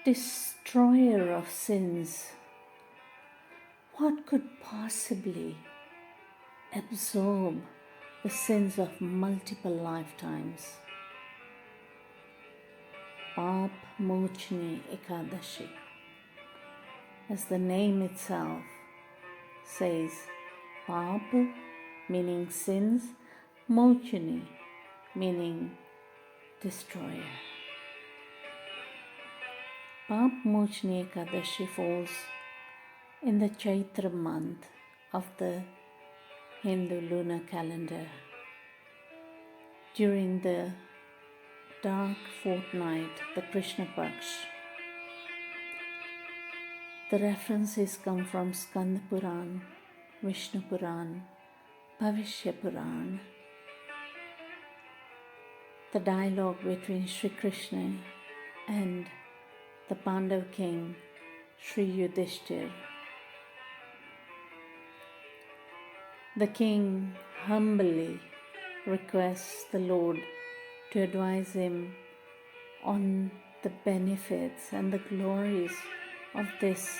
destroyer of sins. What could possibly absorb the sins of multiple lifetimes? Paapamochani Ekadashi, as the name itself says, Paap meaning sins, Mochani meaning destroyer. Paapmochani Ekadashi falls in the Chaitra month of the Hindu lunar calendar during the dark fortnight, the Krishna Paksha. The references come from Skanda Purana, Vishnu Purana, Bhavishya Purana. The dialogue between Sri Krishna and the Pandav king Sri Yudhishthira. The king humbly requests the Lord to advise him on the benefits and the glories of this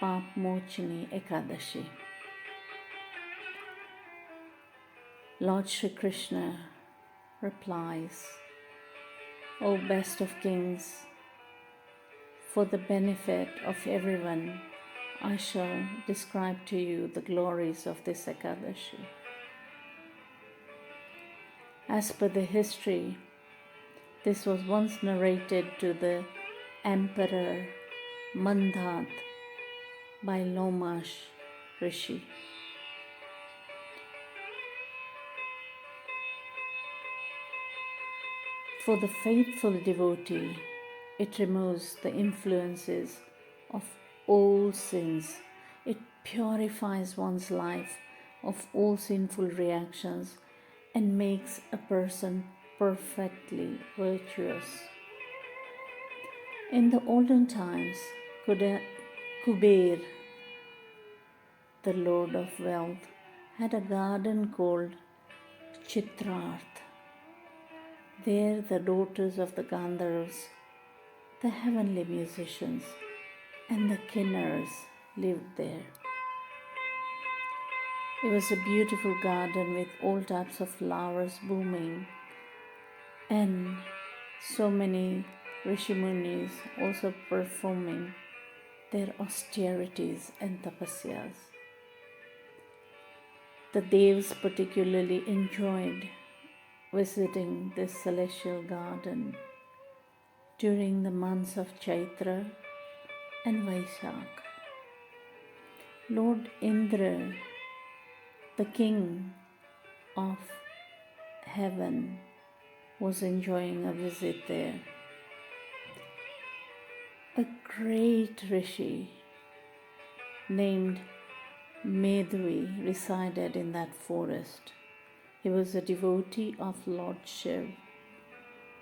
Paapmochani Ekadashi. Lord Sri Krishna replies, O best of kings, for the benefit of everyone, I shall describe to you the glories of this Ekadashi. As per the history, this was once narrated to the Emperor Mandhat by Lomash Rishi. For the faithful devotee, it removes the influences of all sins. It purifies one's life of all sinful reactions and makes a person perfectly virtuous. In the olden times, Kuber, the Lord of Wealth, had a garden called Chitrarth. There the daughters of the Gandharvas, the heavenly musicians, and the kinnars lived there. It was a beautiful garden with all types of flowers blooming, and so many Rishimunis also performing their austerities and tapasyas. The Devas particularly enjoyed visiting this celestial garden during the months of Chaitra and Vaishakh. Lord Indra, the king of heaven, was enjoying a visit there. A great rishi named Medhavi resided in that forest. He was a devotee of Lord Shiv.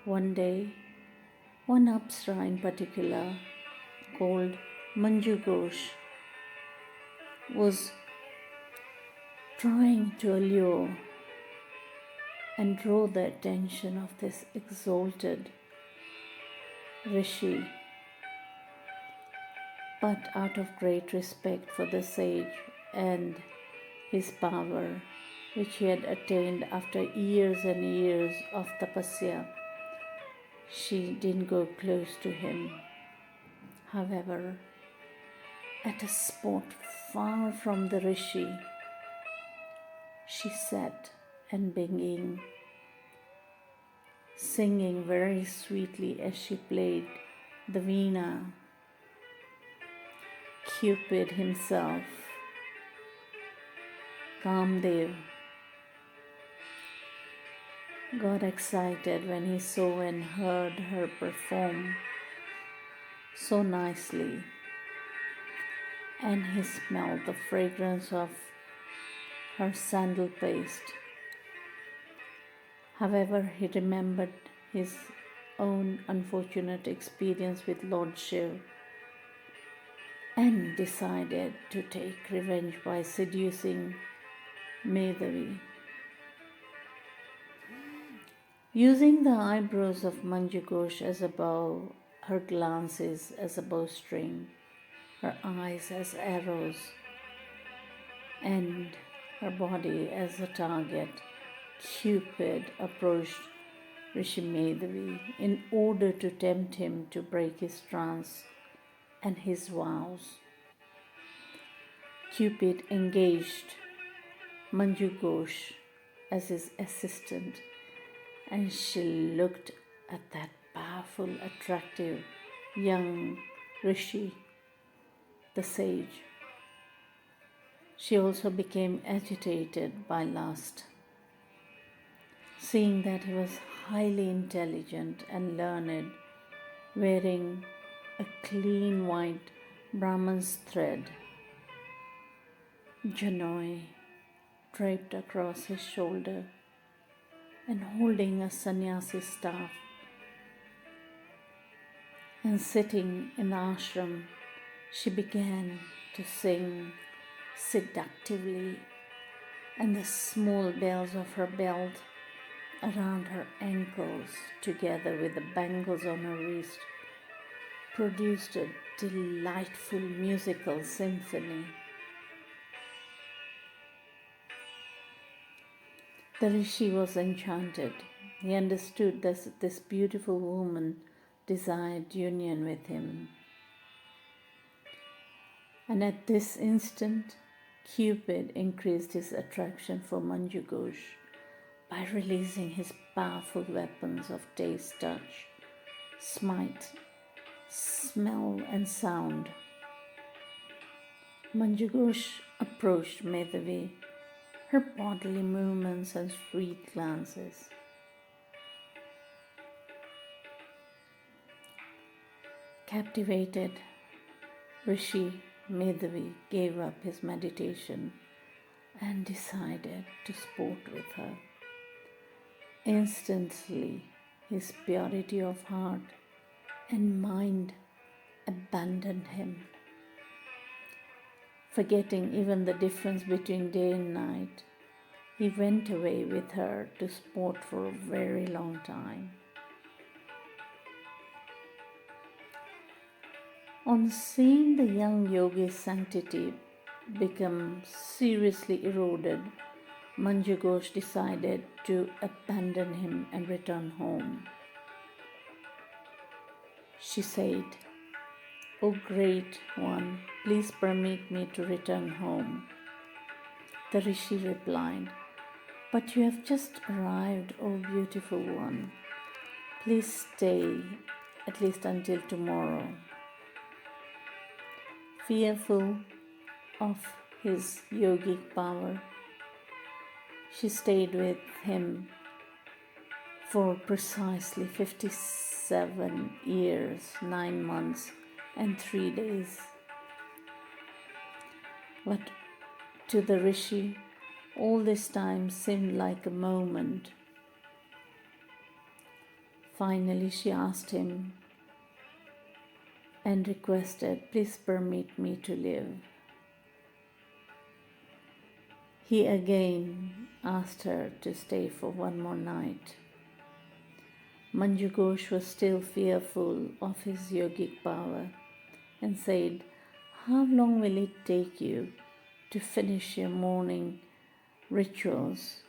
One day, one Apsara in particular, called Manju Ghosh, was trying to allure and draw the attention of this exalted rishi. But out of great respect for the sage and his power, which he had attained after years and years of tapasya, she didn't go close to him. However, at a spot far from the rishi, she sat and began singing very sweetly as she played the veena. Cupid himself, Kamdev, got excited when he saw and heard her perform so nicely, and he smelled the fragrance of her sandal paste. However, he remembered his own unfortunate experience with Lord Shiv and decided to take revenge by seducing Medhavi. Using the eyebrows of Manju Ghosh as a bow, her glances as a bowstring, her eyes as arrows, and her body as a target, Cupid approached Rishi Madhavi in order to tempt him to break his trance and his vows. Cupid engaged Manju Ghosh as his assistant, and she looked at that powerful, attractive young Rishi, the sage. She also became agitated by lust, seeing that he was highly intelligent and learned, wearing a clean white Brahman's thread, janoi, draped across his shoulder, and holding a sannyasi staff. And sitting in the ashram, she began to sing seductively, and the small bells of her belt around her ankles, together with the bangles on her wrist, produced a delightful musical symphony. The rishi was enchanted. He understood that this beautiful woman desired union with him. And at this instant, Cupid increased his attraction for Manju Ghosh by releasing his powerful weapons of taste, touch, smite, smell, and sound. Manju Ghosh approached Madhavi, her bodily movements and sweet glances. Captivated, Rishi Madhavi gave up his meditation and decided to sport with her. Instantly, his purity of heart and mind abandoned him. Forgetting even the difference between day and night, he went away with her to sport for a very long time. On seeing the young yogi's sanctity become seriously eroded, Manju Ghosh decided to abandon him and return home. She said, "O great one, please permit me to return home." The rishi replied, "But you have just arrived, O beautiful one. Please stay at least until tomorrow." Fearful of his yogic power, she stayed with him for precisely 57 years, 9 months, and 3 days. But to the rishi, all this time seemed like a moment. Finally, she asked him and requested, "Please permit me to live." He again asked her to stay for one more night. Manju Ghosh was still fearful of his yogic power and said, "How long will it take you to finish your morning rituals?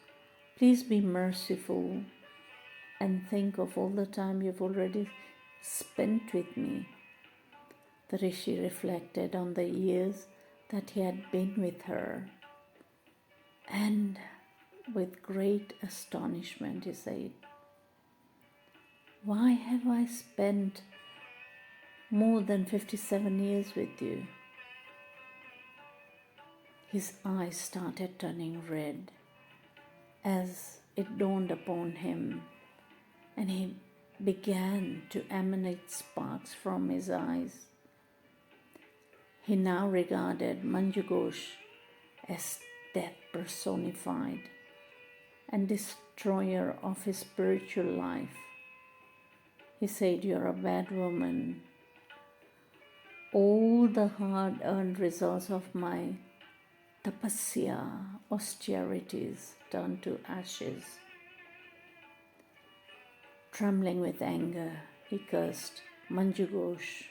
Please be merciful and think of all the time you've already spent with me." The rishi reflected on the years that he had been with her, and with great astonishment he said, "Why have I spent more than 57 years with you?" His eyes started turning red as it dawned upon him, and he began to emanate sparks from his eyes. He now regarded Manju Ghosh as death personified and destroyer of his spiritual life. He said, "You're a bad woman. All the hard-earned results of my tapasya, austerities, turned to ashes." Trembling with anger, he cursed Manjugosh,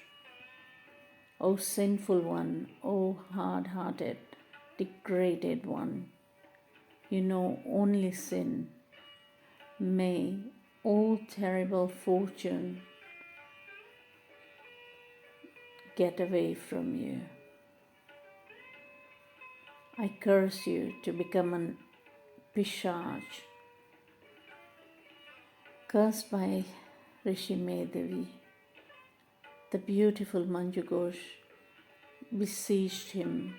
O sinful one, O hard-hearted, degraded one, you know only sin. May all terrible fortune get away from you. I curse you to become an Pishaj, cursed by Rishi Medavi. The beautiful Manjugosh beseeched him,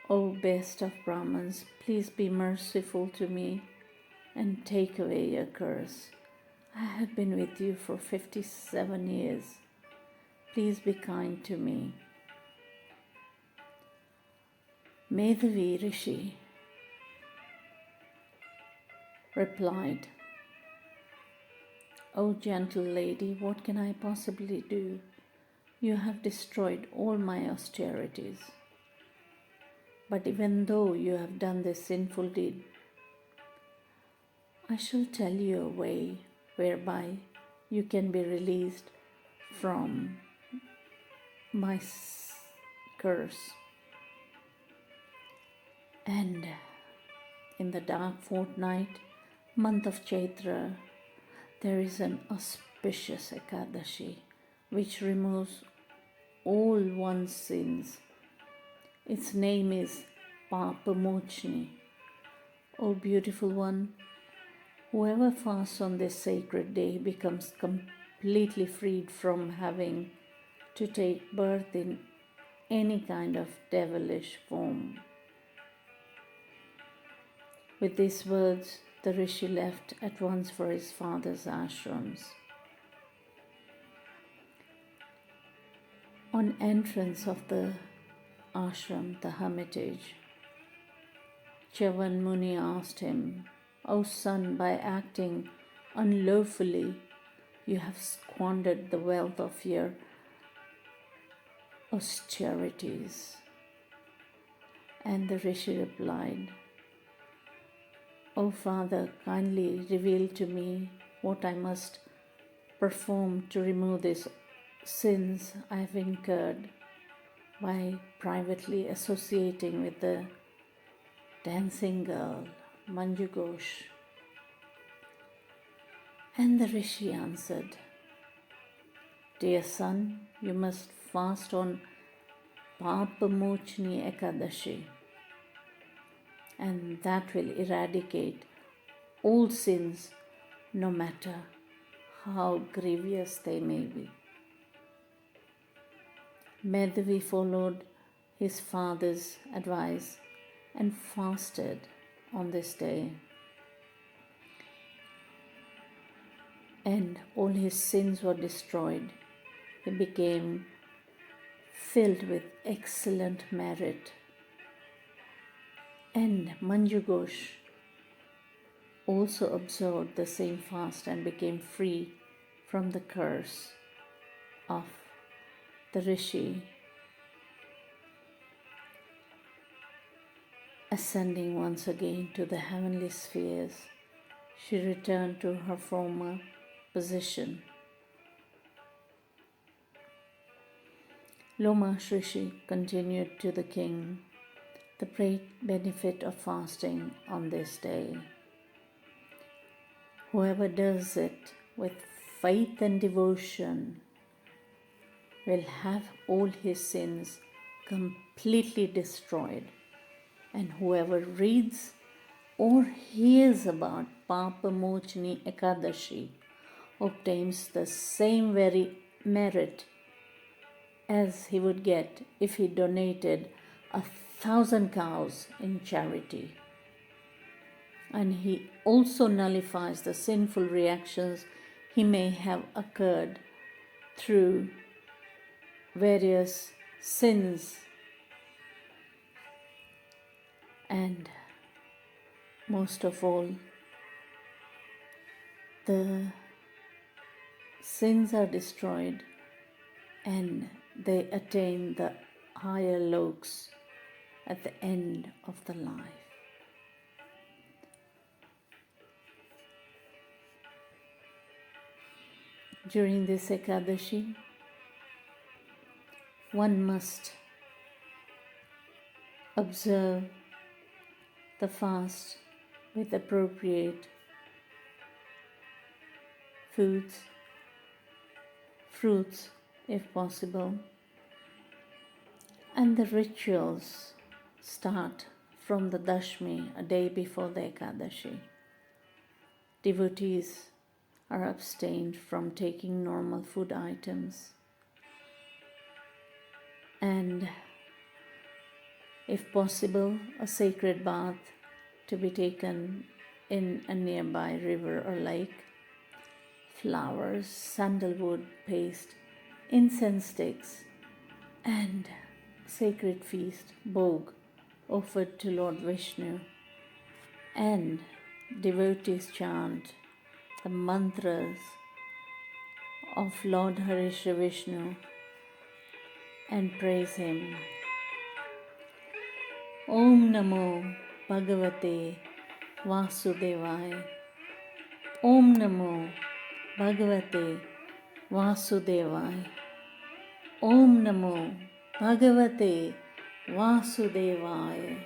O best of Brahmins, please be merciful to me and take away your curse. I have been with you for 57 years. Please be kind to me. Medavi Rishi replied, O gentle lady, what can I possibly do? You have destroyed all my austerities. But even though you have done this sinful deed, I shall tell you a way whereby you can be released from my curse. And in the dark fortnight, month of Chaitra, there is an auspicious Ekadashi which removes all one's sins. Its name is Paapamochani. O beautiful one, whoever fasts on this sacred day becomes completely freed from having to take birth in any kind of devilish form. With these words, the Rishi left at once for his father's ashrams. On entrance of the ashram, the hermitage, Chavan Muni asked him, O son, by acting unlawfully, you have squandered the wealth of your austerities. And the Rishi replied, O father, kindly reveal to me what I must perform to remove these sins I have incurred by privately associating with the dancing girl, Manjugosh. And the Rishi answered, Dear son, you must fast on Paapamochani Ekadashi, and that will eradicate all sins, no matter how grievous they may be. Medavi followed his father's advice and fasted on this day. And all his sins were destroyed. He became filled with excellent merit. And Manjugosh also observed the same fast and became free from the curse of the Rishi. Ascending once again to the heavenly spheres, she returned to her former position. Lomash Rishi continued to the king the great benefit of fasting on this day. Whoever does it with faith and devotion will have all his sins completely destroyed. And whoever reads or hears about Paapamochani Ekadashi obtains the same very merit as he would get if he donated 1,000 cows in charity. And he also nullifies the sinful reactions he may have occurred through various sins. And most of all, the sins are destroyed and they attain the higher loks at the end of the life. During this Ekadashi, one must observe the fast with appropriate foods, fruits if possible, and the rituals start from the Dashmi, a day before the Ekadashi. Devotees are abstained from taking normal food items, and if possible, a sacred bath to be taken in a nearby river or lake, flowers, sandalwood paste, incense sticks, and sacred feast, bhog, offered to Lord Vishnu, and devotees chant the mantras of Lord Harisha Vishnu and praise him. Om Namo Bhagavate Vasudevaya. Om Namo Bhagavate Vasudevaya. Om Namo Bhagavate Vasudevaya.